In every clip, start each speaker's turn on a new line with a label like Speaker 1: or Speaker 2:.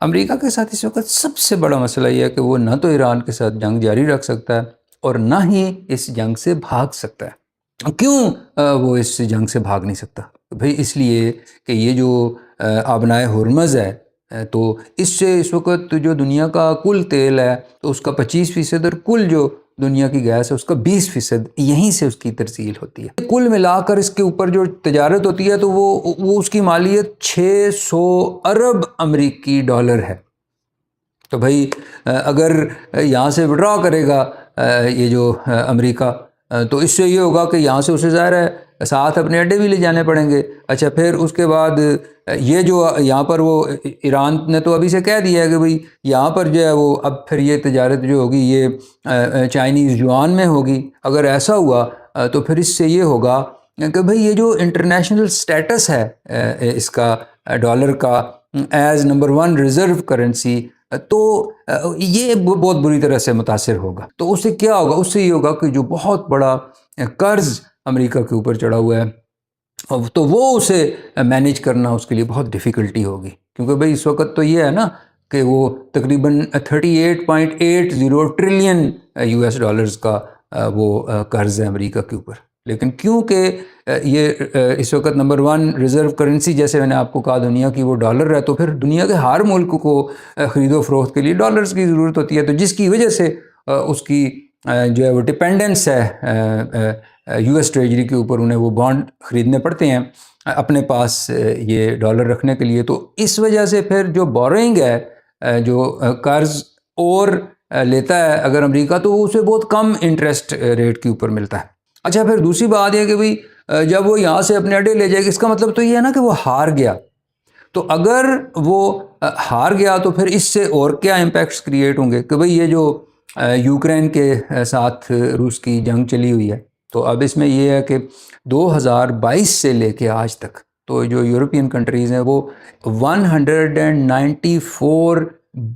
Speaker 1: امریکہ کے ساتھ اس وقت سب سے بڑا مسئلہ یہ ہے کہ وہ نہ تو ایران کے ساتھ جنگ جاری رکھ سکتا ہے اور نہ ہی اس جنگ سے بھاگ سکتا ہے۔ کیوں وہ اس جنگ سے بھاگ نہیں سکتا؟ بھئی اس لیے کہ یہ جو آبنائے ہرمز ہے تو اس سے اس وقت جو دنیا کا کل تیل ہے تو اس کا 25% اور کل جو دنیا کی گیس ہے اس کا 20% یہیں سے اس کی ترسیل ہوتی ہے۔ کل ملا کر اس کے اوپر جو تجارت ہوتی ہے تو وہ اس کی مالیت 600 ارب امریکی ڈالر ہے۔ تو بھائی اگر یہاں سے وڈرا کرے گا یہ جو امریکہ تو اس سے یہ ہوگا کہ یہاں سے اسے ظاہر ہے ساتھ اپنے اڈے بھی لے جانے پڑیں گے۔ اچھا پھر اس کے بعد یہ جو یہاں پر وہ ایران نے تو ابھی سے کہہ دیا ہے کہ بھئی یہاں پر جو ہے وہ اب پھر یہ تجارت جو ہوگی یہ چائنیز یوان میں ہوگی۔ اگر ایسا ہوا تو پھر اس سے یہ ہوگا کہ بھئی یہ جو انٹرنیشنل سٹیٹس ہے اس کا ڈالر کا ایز نمبر 1 ریزرو کرنسی تو یہ بہت بری طرح سے متاثر ہوگا۔ تو اس سے کیا ہوگا؟ اس سے یہ ہوگا کہ جو بہت بڑا قرض امریکہ کے اوپر چڑھا ہوا ہے تو وہ اسے مینیج کرنا اس کے لیے بہت ڈیفیکلٹی ہوگی، کیونکہ بھئی اس وقت تو یہ ہے نا کہ وہ تقریباً 38.80 ٹریلین US ڈالرز کا وہ قرض ہے امریکہ کے اوپر۔ لیکن کیونکہ یہ اس وقت نمبر 1 ریزرو کرنسی جیسے میں نے آپ کو کہا دنیا کی وہ ڈالر ہے، تو پھر دنیا کے ہر ملک کو خرید و فروخت کے لیے ڈالرز کی ضرورت ہوتی ہے، تو جس کی وجہ سے اس کی جو ہے وہ ڈپینڈنس ہے US ٹریجری کے اوپر، انہیں وہ بانڈ خریدنے پڑتے ہیں اپنے پاس یہ ڈالر رکھنے کے لیے۔ تو اس وجہ سے پھر جو بورئنگ ہے جو قرض اور لیتا ہے اگر امریکہ تو وہ اسے بہت کم انٹرسٹ ریٹ کے اوپر ملتا ہے۔ اچھا پھر دوسری بات یہ کہ بھئی جب وہ یہاں سے اپنے اڈے لے جائے گا اس کا مطلب تو یہ ہے نا کہ وہ ہار گیا۔ تو اگر وہ ہار گیا تو پھر اس سے اور کیا امپیکٹس کریٹ ہوں گے کہ بھئی یہ جو یوکرین کے ساتھ روس کی جنگ چلی ہوئی ہے تو اب اس میں یہ ہے کہ 2022 سے لے کے آج تک تو جو یورپین کنٹریز ہیں وہ 194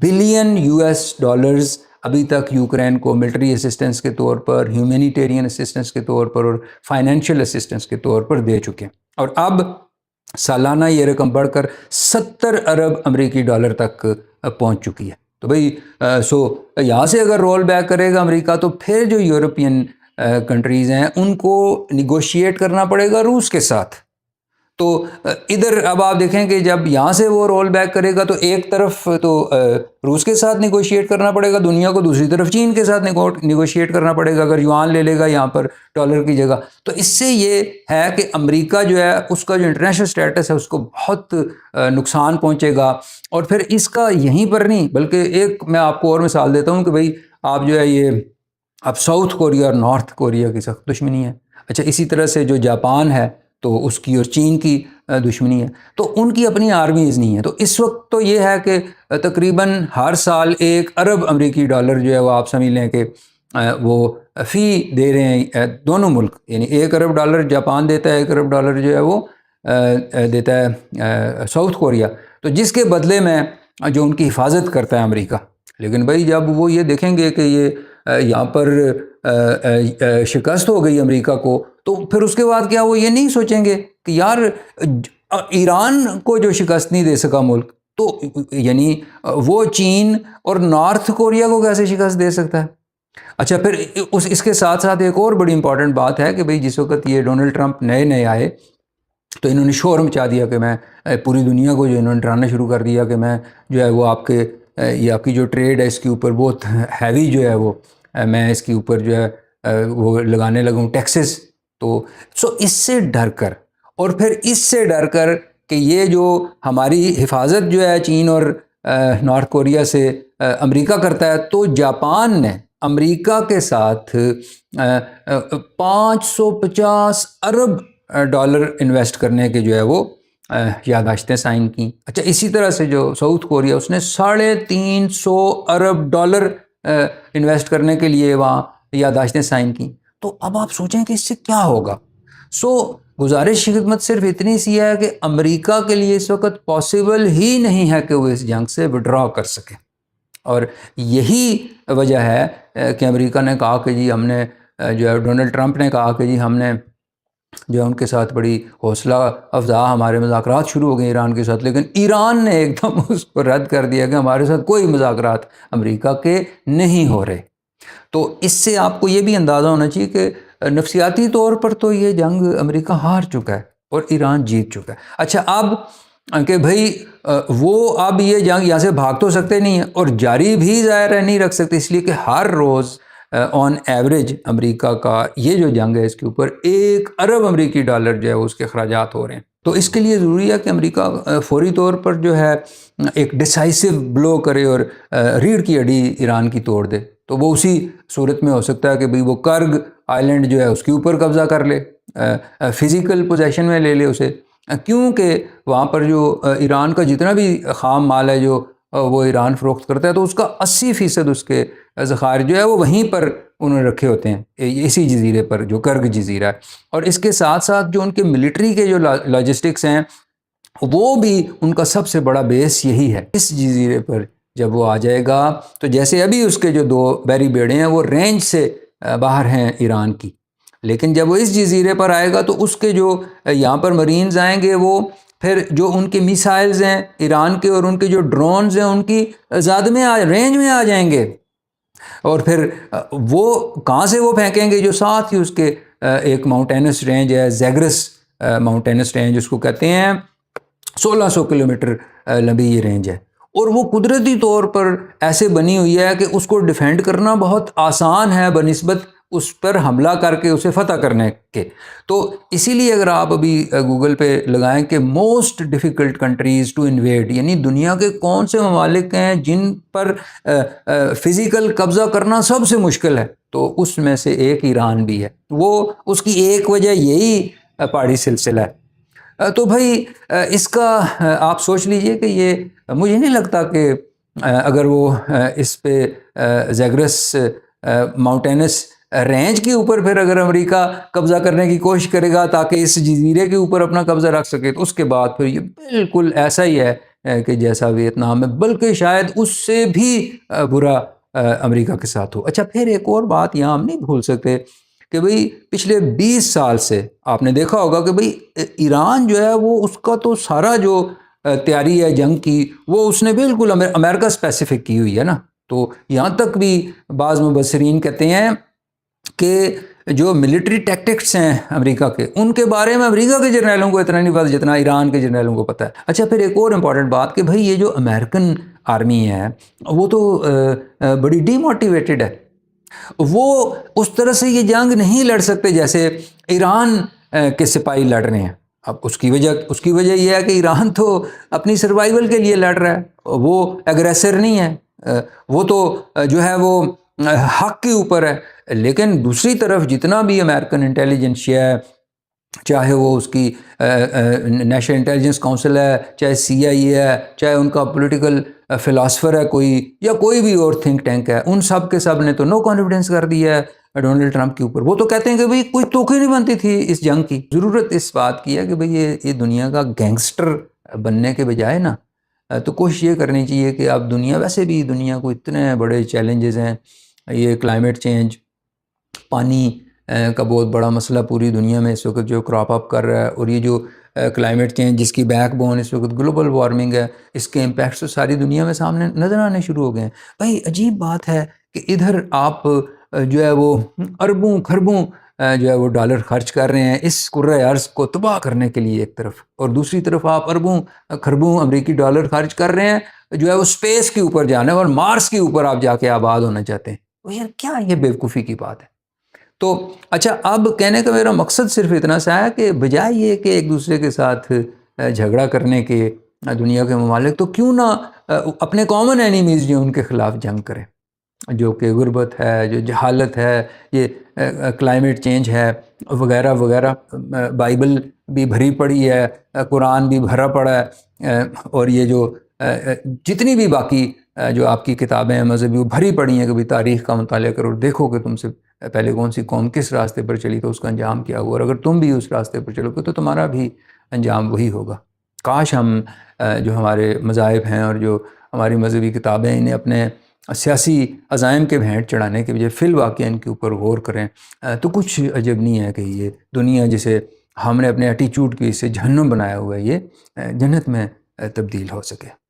Speaker 1: بلین US ڈالرز ابھی تک یوکرین کو ملٹری اسسٹنس کے طور پر، ہیومینیٹیرین اسسٹنس کے طور پر اور فائنینشیل اسسٹنس کے طور پر دے چکے ہیں، اور اب سالانہ یہ رقم بڑھ کر 70 ارب امریکی ڈالر تک پہنچ چکی ہے۔ تو بھئی یہاں سے اگر رول بیک کرے گا امریکہ تو پھر جو یورپین کنٹریز ہیں ان کو نیگوشیٹ کرنا پڑے گا روس کے ساتھ۔ تو ادھر اب آپ دیکھیں کہ جب یہاں سے وہ رول بیک کرے گا تو ایک طرف تو روس کے ساتھ نیگوشیٹ کرنا پڑے گا دنیا کو، دوسری طرف چین کے ساتھ نیگوشیٹ کرنا پڑے گا اگر یوان لے لے گا یہاں پر ڈالر کی جگہ۔ تو اس سے یہ ہے کہ امریکہ جو ہے اس کا جو انٹرنیشنل سٹیٹس ہے اس کو بہت نقصان پہنچے گا، اور پھر اس کا یہیں پر نہیں بلکہ ایک میں آپ کو اور مثال دیتا ہوں کہ بھئی آپ جو ہے یہ اب ساؤتھ کوریا اور نارتھ کوریا کی سخت دشمنی ہے۔ اچھا اسی طرح سے جو جاپان ہے تو اس کی اور چین کی دشمنی ہے، تو ان کی اپنی آرمیز نہیں ہے۔ تو اس وقت تو یہ ہے کہ تقریباً ہر سال 1 ارب امریکی ڈالر جو ہے وہ آپ سمجھ لیں کہ وہ فی دے رہے ہیں دونوں ملک، یعنی 1 ارب ڈالر جاپان دیتا ہے، 1 ارب ڈالر جو ہے وہ دیتا ہے ساؤتھ کوریا، تو جس کے بدلے میں جو ان کی حفاظت کرتا ہے امریکہ۔ لیکن بھائی جب وہ یہ دیکھیں گے کہ یہ یہاں پر شکست ہو گئی امریکہ کو تو پھر اس کے بعد کیا وہ یہ نہیں سوچیں گے کہ یار ایران کو جو شکست نہیں دے سکا ملک تو یعنی وہ چین اور نارتھ کوریا کو کیسے شکست دے سکتا ہے؟ اچھا پھر اس کے ساتھ ساتھ ایک اور بڑی امپورٹنٹ بات ہے کہ بھئی جس وقت یہ ڈونلڈ ٹرمپ نئے آئے تو انہوں نے شور مچا دیا کہ میں پوری دنیا کو جو انہوں نے ڈرانا شروع کر دیا کہ میں جو ہے وہ آپ کے یہ آپ کی جو ٹریڈ ہے اس کے اوپر بہت ہیوی جو ہے وہ میں اس کے اوپر جو ہے وہ لگانے لگوں ٹیکسز۔ تو اس سے ڈر کر اور پھر اس سے ڈر کر کہ یہ جو ہماری حفاظت جو ہے چین اور نارتھ کوریا سے امریکہ کرتا ہے، تو جاپان نے امریکہ کے ساتھ 550 ارب ڈالر انویسٹ کرنے کے جو ہے وہ یادداشتیں سائن کی۔ اچھا اسی طرح سے جو ساؤتھ کوریا اس نے 350 ارب ڈالر انویسٹ کرنے کے لیے وہاں یادداشتیں سائن کی۔ تو اب آپ سوچیں کہ اس سے کیا ہوگا۔ گزارش کی خدمت صرف اتنی سی ہے کہ امریکہ کے لیے اس وقت پاسبل ہی نہیں ہے کہ وہ اس جنگ سے وڈرا کر سکے، اور یہی وجہ ہے کہ امریکہ نے کہا کہ جی ہم نے جو ہے ڈونلڈ ٹرمپ نے کہا کہ جی ہم نے جو ہے ان کے ساتھ بڑی حوصلہ افزا ہمارے مذاکرات شروع ہو گئے ایران کے ساتھ، لیکن ایران نے ایک دم اس کو رد کر دیا کہ ہمارے ساتھ کوئی مذاکرات امریکہ کے نہیں ہو رہے۔ تو اس سے آپ کو یہ بھی اندازہ ہونا چاہیے کہ نفسیاتی طور پر تو یہ جنگ امریکہ ہار چکا ہے اور ایران جیت چکا ہے۔ اچھا اب کہ بھائی وہ اب یہ جنگ یہاں سے بھاگ تو سکتے نہیں ہیں اور جاری بھی ظاہر ہے نہیں رکھ سکتے، اس لیے کہ ہر روز آن ایوریج امریکہ کا یہ جو جنگ ہے اس کے اوپر 1 ارب امریکی ڈالر جو ہے اس کے اخراجات ہو رہے ہیں۔ تو اس کے لیے ضروری ہے کہ امریکہ فوری طور پر جو ہے ایک ڈیسائسو بلو کرے اور ریڑھ کی ہڈی ایران کی توڑ دے۔ تو وہ اسی صورت میں ہو سکتا ہے کہ بھئی وہ کرگ آئی لینڈ جو ہے اس کے اوپر قبضہ کر لے، فزیکل پوزیشن میں لے لے اسے، کیونکہ وہاں پر جو ایران کا جتنا بھی خام مال ہے جو وہ ایران فروخت کرتا ہے تو اس کا 80% اس کے ذخائر جو ہے وہ وہیں پر انہوں نے رکھے ہوتے ہیں، اسی جزیرے پر جو کرگ جزیرہ ہے۔ اور اس کے ساتھ ساتھ جو ان کے ملٹری کے جو لاجسٹکس ہیں وہ بھی ان کا سب سے بڑا بیس یہی ہے۔ اس جزیرے پر جب وہ آ جائے گا تو جیسے ابھی اس کے جو 2 بحری بیڑے ہیں وہ رینج سے باہر ہیں ایران کی، لیکن جب وہ اس جزیرے پر آئے گا تو اس کے جو یہاں پر مرینز آئیں گے وہ پھر جو ان کے میسائلز ہیں ایران کے اور ان کے جو ڈرونز ہیں ان کی زد میں رینج میں آ جائیں گے، اور پھر وہ کہاں سے وہ پھینکیں گے؟ جو ساتھ ہی اس کے ایک ماؤنٹینس رینج ہے، زیگرس ماؤنٹینس رینج اس کو کہتے ہیں، 1600 کلومیٹر لمبی یہ رینج ہے، اور وہ قدرتی طور پر ایسے بنی ہوئی ہے کہ اس کو ڈیفینڈ کرنا بہت آسان ہے بنسبت اس پر حملہ کر کے اسے فتح کرنے کے۔ تو اسی لیے اگر آپ ابھی گوگل پہ لگائیں کہ most difficult countries to invade, یعنی دنیا کے کون سے ممالک ہیں جن پر فزیکل قبضہ کرنا سب سے مشکل ہے، تو اس میں سے ایک ایران بھی ہے۔ وہ اس کی ایک وجہ یہی پہاڑی سلسلہ ہے۔ تو بھائی اس کا آپ سوچ لیجئے کہ یہ مجھے نہیں لگتا کہ اگر وہ اس پہ زیگرس ماؤنٹینس رینج کے اوپر پھر اگر امریکہ قبضہ کرنے کی کوشش کرے گا تاکہ اس جزیرے کے اوپر اپنا قبضہ رکھ سکے، تو اس کے بعد پھر یہ بالکل ایسا ہی ہے کہ جیسا ویتنام میں، بلکہ شاید اس سے بھی برا امریکہ کے ساتھ ہو۔ اچھا پھر ایک اور بات یہاں ہم نہیں بھول سکتے کہ بھئی پچھلے 20 سال سے آپ نے دیکھا ہوگا کہ بھئی ایران جو ہے وہ اس کا تو سارا جو تیاری ہے جنگ کی وہ اس نے بالکل امریکہ اسپیسیفک کی ہوئی ہے نا۔ تو یہاں تک بھی بعض مبصرین کہتے ہیں کہ جو ملٹری ٹیکٹکس ہیں امریکہ کے، ان کے بارے میں امریکہ کے جرنیلوں کو اتنا نہیں پتہ جتنا ایران کے جرنیلوں کو پتہ ہے۔ اچھا پھر ایک اور امپورٹنٹ بات کہ بھئی یہ جو امریکن آرمی ہے وہ تو بڑی ڈی موٹیویٹڈ ہے، وہ اس طرح سے یہ جنگ نہیں لڑ سکتے جیسے ایران کے سپاہی لڑ رہے ہیں۔ اب اس کی وجہ یہ ہے کہ ایران تو اپنی سروائیول کے لیے لڑ رہا ہے، وہ ایگریسر نہیں ہے، وہ تو جو ہے وہ حق کے اوپر ہے۔ لیکن دوسری طرف جتنا بھی امریکن انٹیلیجنس ہے، چاہے وہ اس کی نیشنل انٹیلیجنس کونسل ہے، چاہے CIA ہے، چاہے ان کا پولیٹیکل فلاسفر ہے کوئی، یا کوئی بھی اور تھنک ٹینک ہے، ان سب کے سب نے تو نو کانفیڈنس کر دیا ہے ڈونلڈ ٹرمپ کے اوپر۔ وہ تو کہتے ہیں کہ بھئی کوئی توقع نہیں بنتی تھی اس جنگ کی۔ ضرورت اس بات کی ہے کہ بھئی یہ دنیا کا گینگسٹر بننے کے بجائے نا تو کوشش یہ کرنی چاہیے کہ اب دنیا، ویسے بھی دنیا کو اتنے بڑے چیلنجز ہیں، یہ کلائمیٹ چینج، پانی کا بہت بڑا مسئلہ پوری دنیا میں اس وقت جو کراپ اپ کر رہا ہے، اور یہ جو کلائمیٹ چینج جس کی بیک بون اس وقت گلوبل وارمنگ ہے، اس کے امپیکٹس تو ساری دنیا میں سامنے نظر آنے شروع ہو گئے ہیں۔ بھائی عجیب بات ہے کہ ادھر آپ جو ہے وہ اربوں خربوں جو ہے وہ ڈالر خرچ کر رہے ہیں اس کرۂ ارض کو تباہ کرنے کے لیے ایک طرف، اور دوسری طرف آپ اربوں خربوں امریکی ڈالر خرچ کر رہے ہیں جو ہے وہ اسپیس کے اوپر جانا ہے، اور مارس کے اوپر آپ جا کے آباد ہونا چاہتے ہیں۔ وہ یار کیا یہ بیوقوفی کی بات ہے؟ تو اچھا اب کہنے کا میرا مقصد صرف اتنا سا ہے کہ بجائے یہ کہ ایک دوسرے کے ساتھ جھگڑا کرنے کے دنیا کے ممالک، تو کیوں نہ اپنے کامن اینیمیز جو ان کے خلاف جنگ کریں، جو کہ غربت ہے، جو جہالت ہے، یہ کلائمیٹ چینج ہے وغیرہ وغیرہ۔ بائبل بھی بھری پڑی ہے، قرآن بھی بھرا پڑا ہے، اور یہ جو جتنی بھی باقی جو آپ کی کتابیں ہیں مذہبی وہ بھری پڑی ہیں کہ بھی تاریخ کا مطالعہ کرو، دیکھو کہ تم سے پہلے کون سی قوم کس راستے پر چلی تو اس کا انجام کیا ہوا، اور اگر تم بھی اس راستے پر چلو گے تو تمہارا بھی انجام وہی ہوگا۔ کاش ہم جو ہمارے مذاہب ہیں اور جو ہماری مذہبی کتابیں ہیں انہیں اپنے سیاسی عزائم کے بھینٹ چڑھانے کے بجائے فی الواقع ان کے اوپر غور کریں، تو کچھ عجب نہیں ہے کہ یہ دنیا جسے ہم نے اپنے ایٹیچیوڈ کی اسے جہنم بنایا ہوا ہے، یہ جنت میں تبدیل ہو سکے۔